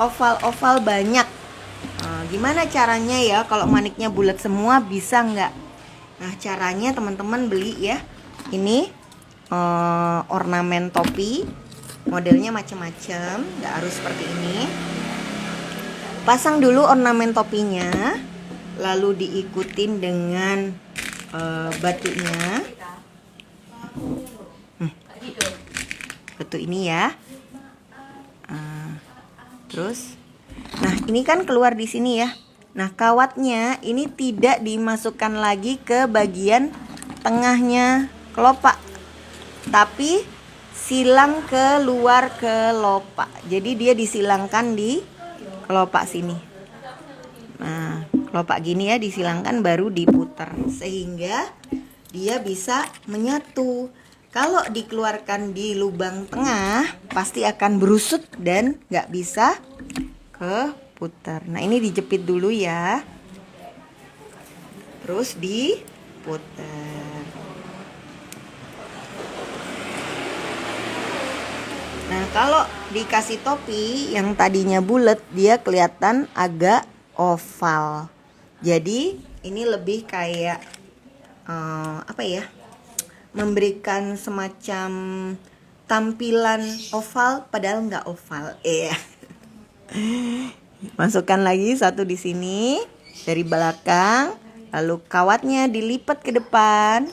oval-oval banyak. Nah, gimana caranya ya kalau maniknya bulat semua, bisa nggak? Nah caranya teman-teman beli ya, ini ornamen topi. Modelnya macam-macam, nggak harus seperti ini. Pasang dulu ornamen topinya, lalu diikutin dengan batunya. Batu ini ya. Terus, nah ini kan keluar di sini ya. Nah kawatnya ini tidak dimasukkan lagi ke bagian tengahnya kelopak, tapi silang keluar kelopak. Jadi dia disilangkan di kelopak sini. Nah, kelopak gini ya disilangkan baru diputar sehingga dia bisa menyatu. Kalau dikeluarkan di lubang tengah pasti akan berusut dan nggak bisa keputar. Nah ini dijepit dulu ya. Terus diputar. Nah kalau dikasih topi yang tadinya bulat, dia kelihatan agak oval. Jadi ini lebih kayak apa ya, memberikan semacam tampilan oval padahal nggak oval. Masukkan lagi satu di sini dari belakang, lalu kawatnya dilipat ke depan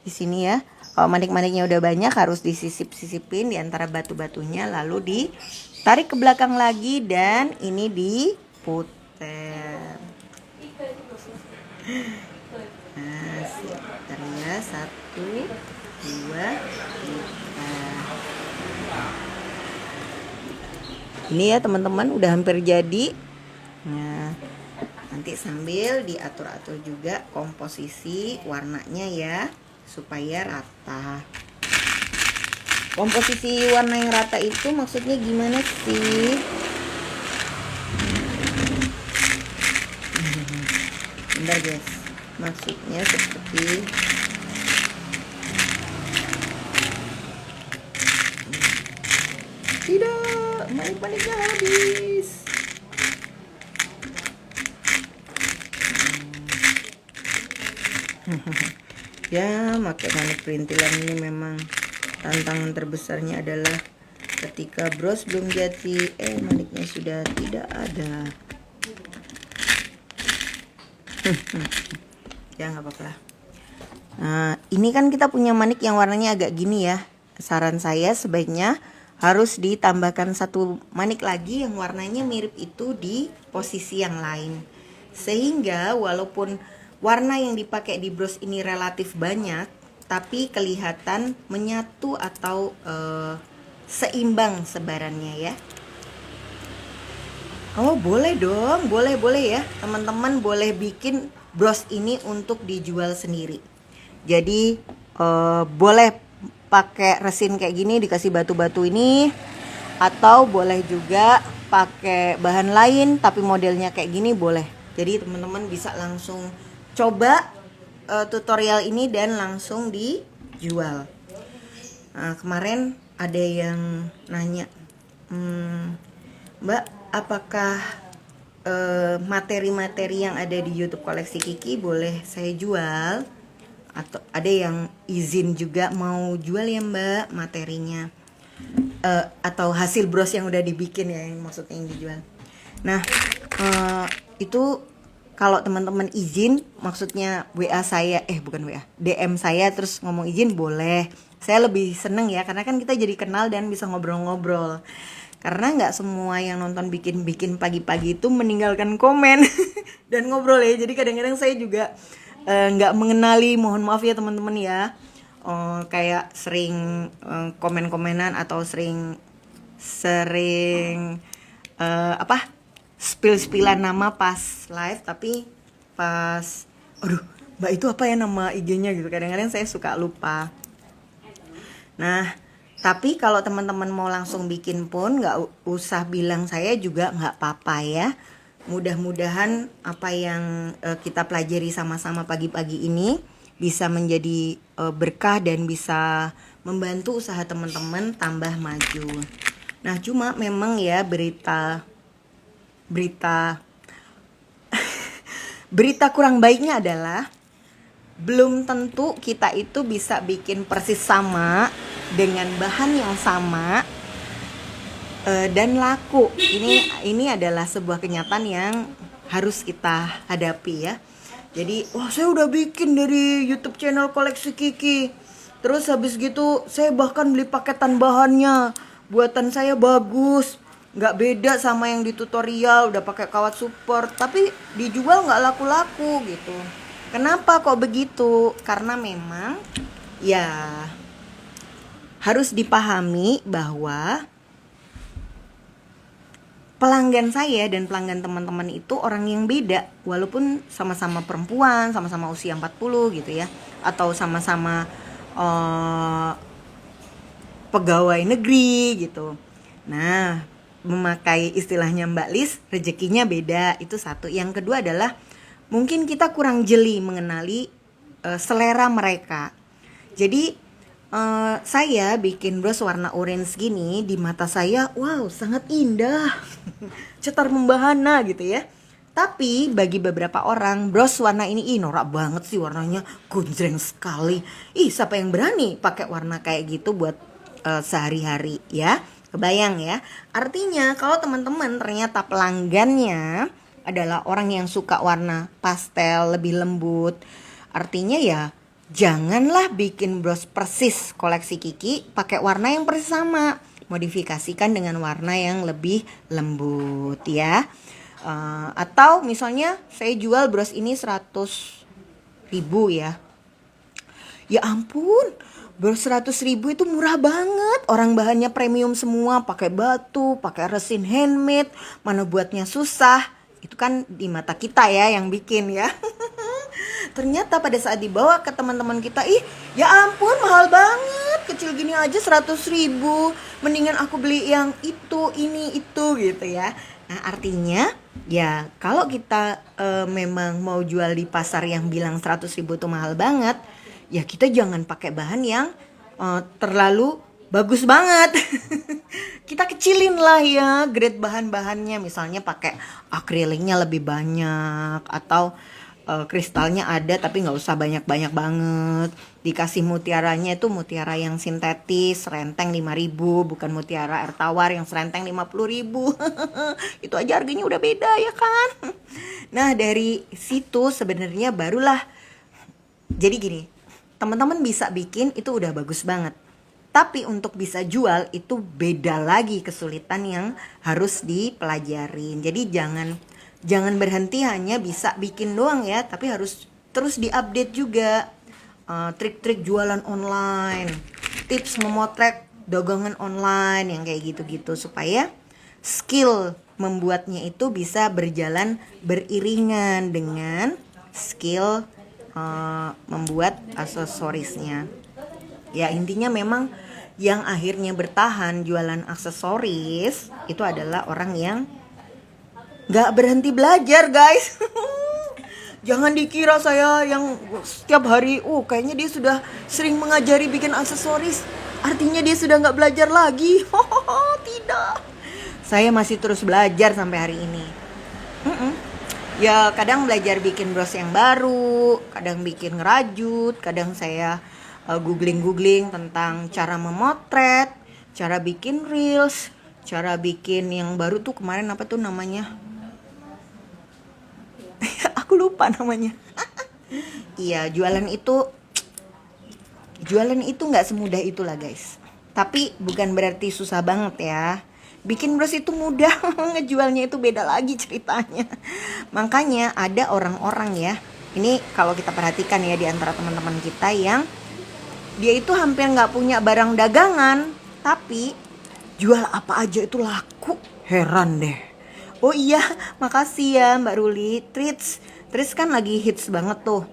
di sini ya. Kalau manik-maniknya udah banyak harus disisip-sisipin di antara batu-batunya, lalu ditarik ke belakang lagi dan ini diputer. Nah, sebentar ya, 1, 2, 3. Ini ya teman-teman udah hampir jadi. Nah, nanti sambil diatur-atur juga komposisi warnanya ya, supaya rata. Komposisi warna yang rata itu maksudnya gimana sih? Bentar guys, maksudnya seperti tidak, manik-maniknya habis. Ya, pakai manik perintilan ini memang tantangan terbesarnya adalah ketika bros belum jadi, maniknya sudah tidak ada. Ya nggak apa-apa. Nah, ini kan kita punya manik yang warnanya agak gini ya. Saran saya sebaiknya harus ditambahkan satu manik lagi yang warnanya mirip itu di posisi yang lain. Sehingga walaupun warna yang dipakai di bros ini relatif banyak, tapi kelihatan menyatu atau seimbang sebarannya ya. Oh boleh dong, boleh ya teman-teman, boleh bikin bros ini untuk dijual sendiri. Jadi boleh pakai resin kayak gini dikasih batu-batu ini, atau boleh juga pakai bahan lain tapi modelnya kayak gini boleh. Jadi teman-teman bisa langsung coba tutorial ini dan langsung dijual. Nah, kemarin ada yang nanya, Mbak, apakah materi-materi yang ada di YouTube koleksi Kiki boleh saya jual? Atau ada yang izin juga mau jual ya Mbak materinya, atau hasil bros yang udah dibikin ya, yang maksudnya yang dijual. Nah itu kalau teman-teman izin, maksudnya WA saya, bukan WA, DM saya terus ngomong izin boleh. Saya lebih seneng ya, karena kan kita jadi kenal dan bisa ngobrol-ngobrol. Karena nggak semua yang nonton bikin pagi-pagi itu meninggalkan komen dan ngobrol ya. Jadi kadang-kadang saya juga nggak mengenali, mohon maaf ya teman-teman ya. Kayak sering komen-komenan atau sering spill-spillan nama pas live, tapi pas aduh Mbak itu apa ya nama IG-nya gitu, kadang-kadang saya suka lupa. Nah tapi kalau teman-teman mau langsung bikin pun nggak usah bilang saya juga, nggak apa-apa ya. Mudah-mudahan apa yang kita pelajari sama-sama pagi-pagi ini bisa menjadi berkah dan bisa membantu usaha teman-teman tambah maju. Nah cuma memang ya berita kurang baiknya adalah belum tentu kita itu bisa bikin persis sama dengan bahan yang sama dan laku. Ini adalah sebuah kenyataan yang harus kita hadapi ya. Jadi, saya udah bikin dari YouTube channel koleksi Kiki. Terus habis gitu saya bahkan beli paketan bahannya. Buatan saya bagus, nggak beda sama yang di tutorial, udah pakai kawat support, tapi dijual nggak laku-laku gitu. Kenapa kok begitu? Karena memang ya harus dipahami bahwa pelanggan saya dan pelanggan teman-teman itu orang yang beda. Walaupun sama-sama perempuan, sama-sama usia 40 gitu ya, atau sama-sama pegawai negeri gitu. Nah, memakai istilahnya Mbak Lis, rezekinya beda, itu satu. Yang kedua adalah mungkin kita kurang jeli mengenali selera mereka. Jadi saya bikin bros warna orange gini, di mata saya wow sangat indah, cetar membahana gitu ya. Tapi bagi beberapa orang bros warna ini norak banget sih warnanya, gonjreng sekali. Siapa yang berani pakai warna kayak gitu buat sehari-hari ya? Kebayang ya. Artinya kalau teman-teman ternyata pelanggannya adalah orang yang suka warna pastel, lebih lembut, artinya ya janganlah bikin bros persis koleksi Kiki pakai warna yang persis sama. Modifikasikan dengan warna yang lebih lembut ya. Atau misalnya saya jual bros ini 100.000 ya. Ya ampun, bros 100.000 itu murah banget. Orang bahannya premium semua, pakai batu, pakai resin handmade, mana buatnya susah. Itu kan di mata kita ya yang bikin ya. Ternyata pada saat dibawa ke teman-teman kita, ya ampun mahal banget, kecil gini aja 100.000, mendingan aku beli yang itu, ini, itu gitu ya. Nah artinya ya kalau kita memang mau jual di pasar yang bilang 100.000 itu mahal banget, ya kita jangan pakai bahan yang terlalu bagus banget. Kita kecilin lah ya grade bahan-bahannya, misalnya pakai akriliknya lebih banyak, atau kristalnya ada tapi nggak usah banyak-banyak banget. Dikasih mutiaranya itu mutiara yang sintetis, renteng 5.000, bukan mutiara air tawar yang serenteng 50.000. Itu aja harganya udah beda ya kan. Nah dari situ sebenarnya barulah, jadi gini, teman-teman bisa bikin itu udah bagus banget. Tapi untuk bisa jual itu beda lagi kesulitan yang harus dipelajarin. Jadi jangan berhenti hanya bisa bikin doang ya, tapi harus terus diupdate juga. Trik-trik jualan online, tips memotret dagangan online yang kayak gitu-gitu, supaya skill membuatnya itu bisa berjalan beriringan dengan skill membuat aksesorisnya. Ya intinya memang yang akhirnya bertahan jualan aksesoris itu adalah orang yang gak berhenti belajar, guys. Jangan dikira saya yang setiap hari, kayaknya dia sudah sering mengajari bikin aksesoris, artinya dia sudah gak belajar lagi. Tidak. Saya masih terus belajar sampai hari ini. Ya kadang belajar bikin bros yang baru, kadang bikin ngerajut, kadang saya googling tentang cara memotret, cara bikin reels, cara bikin yang baru tuh kemarin apa tuh namanya? Aku lupa namanya. Iya, jualan itu nggak semudah itulah guys. Tapi bukan berarti susah banget ya. Bikin bros itu mudah, ngejualnya itu beda lagi ceritanya. Makanya ada orang-orang ya, ini kalau kita perhatikan ya di antara teman-teman kita yang dia itu hampir nggak punya barang dagangan, tapi jual apa aja itu laku. Heran deh. Oh iya, makasih ya Mbak Ruli. Treats kan lagi hits banget tuh.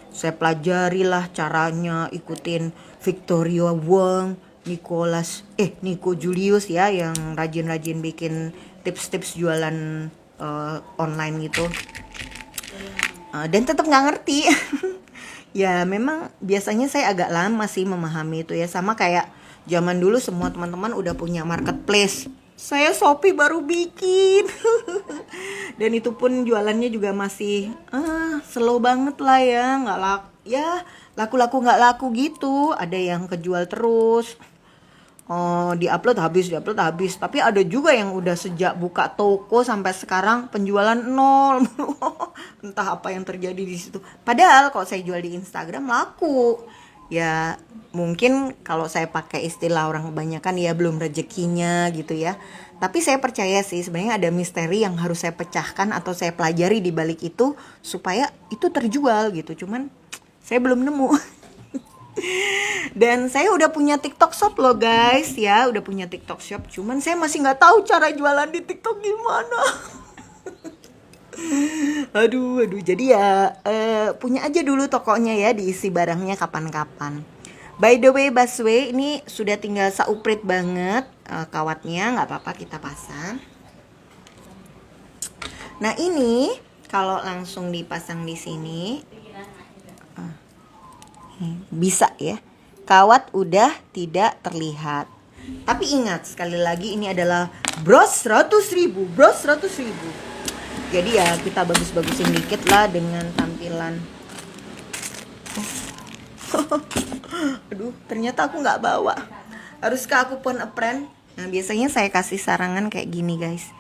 Saya pelajari lah caranya, ikutin Victoria Wong, Nico Julius ya, yang rajin-rajin bikin tips-tips jualan online gitu. Dan tetap nggak ngerti. Ya memang biasanya saya agak lama sih memahami itu ya. Sama kayak zaman dulu semua teman-teman udah punya marketplace. Saya Shopee baru bikin. Dan itu pun jualannya juga masih slow banget lah ya, nggak laku ya, laku-laku nggak laku gitu. Ada yang kejual terus, diupload habis. Tapi ada juga yang udah sejak buka toko sampai sekarang penjualan nol. Entah apa yang terjadi di situ. Padahal kalau saya jual di Instagram laku. Ya mungkin kalau saya pakai istilah orang kebanyakan ya belum rezekinya gitu ya. Tapi saya percaya sih sebenarnya ada misteri yang harus saya pecahkan atau saya pelajari di balik itu supaya itu terjual gitu. Cuman saya belum nemu. Dan saya udah punya TikTok Shop loh guys ya, udah punya TikTok Shop. Cuman saya masih nggak tahu cara jualan di TikTok gimana. Aduh, jadi ya punya aja dulu tokonya ya, diisi barangnya kapan-kapan. By the way, busway ini sudah tinggal sauprit banget kawatnya, nggak apa-apa kita pasang. Nah ini kalau langsung dipasang di sini bisa ya, kawat udah tidak terlihat. Tapi ingat sekali lagi ini adalah bros 100.000. Jadi ya kita bagus-bagusin dikit lah dengan tampilan. Aduh, ternyata aku nggak bawa. Haruskah aku pun apron? Nah biasanya saya kasih sarangan kayak gini guys.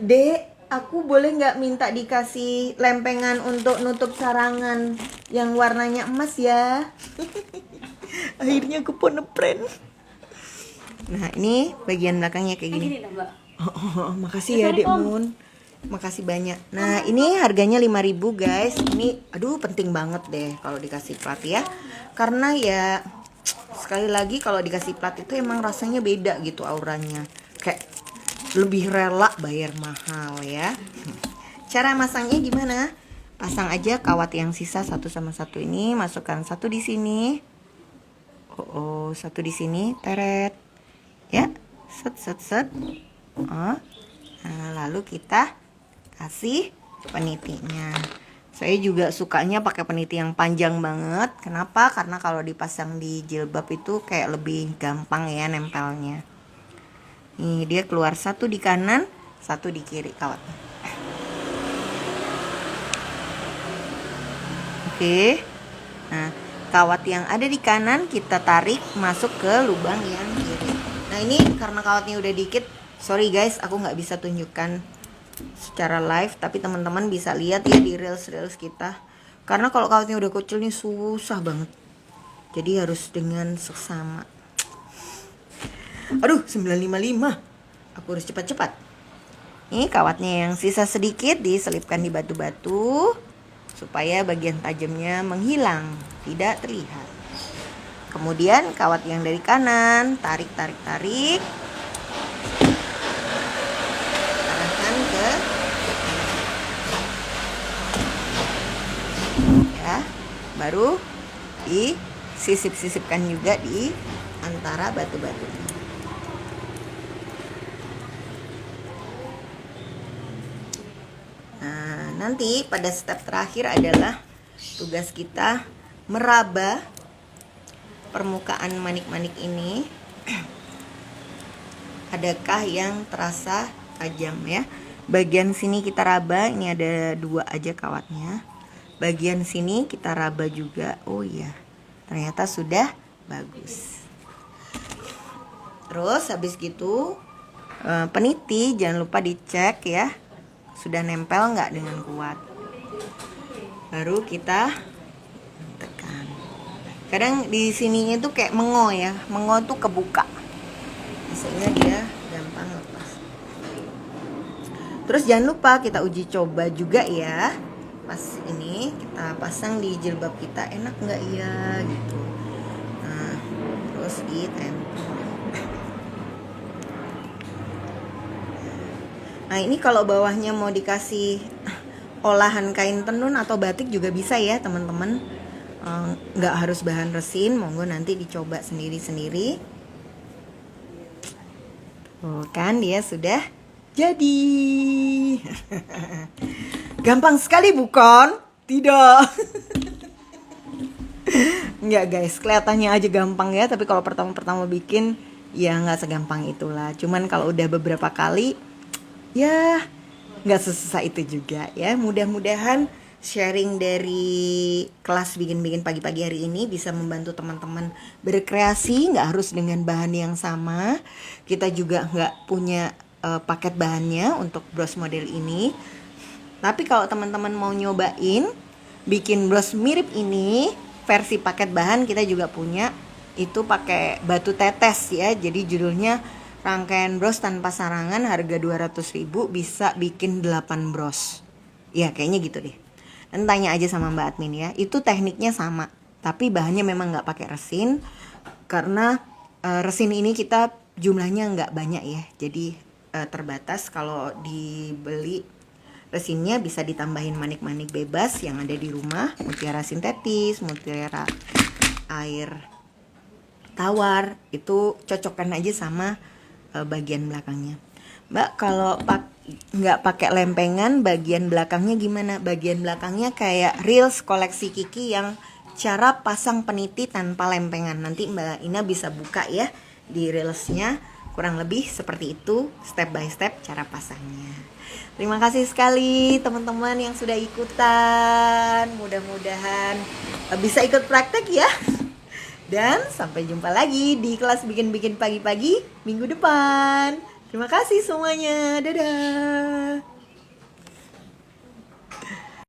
Dek, aku boleh nggak minta dikasih lempengan untuk nutup sarangan yang warnanya emas ya? Akhirnya aku pun apron. Nah ini bagian belakangnya kayak gini. Makasih ya Dek Mun. Makasih banyak. Nah ini harganya 5.000 guys. Ini aduh penting banget deh kalau dikasih plat ya. Karena ya sekali lagi kalau dikasih plat itu emang rasanya beda gitu auranya. Kayak lebih rela bayar mahal ya. Cara masangnya gimana? Pasang aja kawat yang sisa satu sama satu ini, masukkan satu di sini. Satu di sini, teret. Ya, set. Nah, lalu kita kasih penitinya. Saya juga sukanya pakai peniti yang panjang banget. Kenapa? Karena kalau dipasang di jilbab itu kayak lebih gampang ya nempelnya. Nih dia keluar satu di kanan, satu di kiri kawatnya. Oke. Nah, kawat yang ada di kanan kita tarik masuk ke lubang yang kiri. Nah ini karena kawatnya udah dikit, sorry guys, aku nggak bisa tunjukkan secara live, tapi teman-teman bisa lihat ya di reels kita. Karena kalau kawatnya udah kecil nih susah banget. Jadi harus dengan seksama. Aduh, 955. Aku harus cepat-cepat. Ini kawatnya yang sisa sedikit diselipkan di batu-batu supaya bagian tajamnya menghilang, tidak terlihat. Kemudian kawat yang dari kanan, tarik. Arahkan ke baru disisip-sisipkan juga di antara batu-batu. Nah, nanti pada step terakhir adalah tugas kita meraba permukaan manik-manik ini. Adakah yang terasa tajam ya? Bagian sini kita raba, ini ada 2 aja kawatnya. Bagian sini kita raba juga. Oh iya, ternyata sudah bagus. Terus habis gitu peniti jangan lupa dicek ya, sudah nempel nggak dengan kuat. Baru kita tekan. Kadang di sininya tuh kayak mengo ya, mengo tuh kebuka. Biasanya dia gampang lepas. Terus jangan lupa kita uji coba juga ya. Pas ini kita pasang di jilbab kita, enak nggak ya gitu. Nah, terus ditempel. Nah ini kalau bawahnya mau dikasih olahan kain tenun atau batik juga bisa ya teman-teman. Nggak harus bahan resin, monggo nanti dicoba sendiri-sendiri. Oh kan dia sudah jadi. Gampang sekali bukan? Tidak. Enggak guys, kelihatannya aja gampang ya, tapi kalau pertama-pertama bikin ya nggak segampang itulah. Cuman kalau udah beberapa kali ya nggak sesusah itu juga ya. Mudah-mudahan sharing dari kelas bikin-bikin pagi-pagi hari ini bisa membantu teman-teman berkreasi, nggak harus dengan bahan yang sama. Kita juga nggak punya paket bahannya untuk bros model ini. Tapi kalau teman-teman mau nyobain bikin bros mirip ini, versi paket bahan kita juga punya. Itu pakai batu tetes ya. Jadi judulnya rangkaian bros tanpa sarangan, harga 200.000, bisa bikin 8 bros. Ya kayaknya gitu deh. Dan tanya aja sama Mbak Admin ya. Itu tekniknya sama, tapi bahannya memang nggak pakai resin. Karena resin ini kita jumlahnya nggak banyak ya. Jadi terbatas. Kalau dibeli resinnya bisa ditambahin manik-manik bebas yang ada di rumah, mutiara sintetis, mutiara air tawar, itu cocokkan aja sama bagian belakangnya. Mbak, kalau nggak pakai lempengan, bagian belakangnya gimana? Bagian belakangnya kayak reels koleksi Kiki yang cara pasang peniti tanpa lempengan. Nanti Mbak Ina bisa buka ya di reelsnya. Kurang lebih seperti itu, step by step cara pasangnya. Terima kasih sekali teman-teman yang sudah ikutan. Mudah-mudahan bisa ikut praktek ya. Dan sampai jumpa lagi di kelas bikin-bikin pagi-pagi minggu depan. Terima kasih semuanya. Dadah.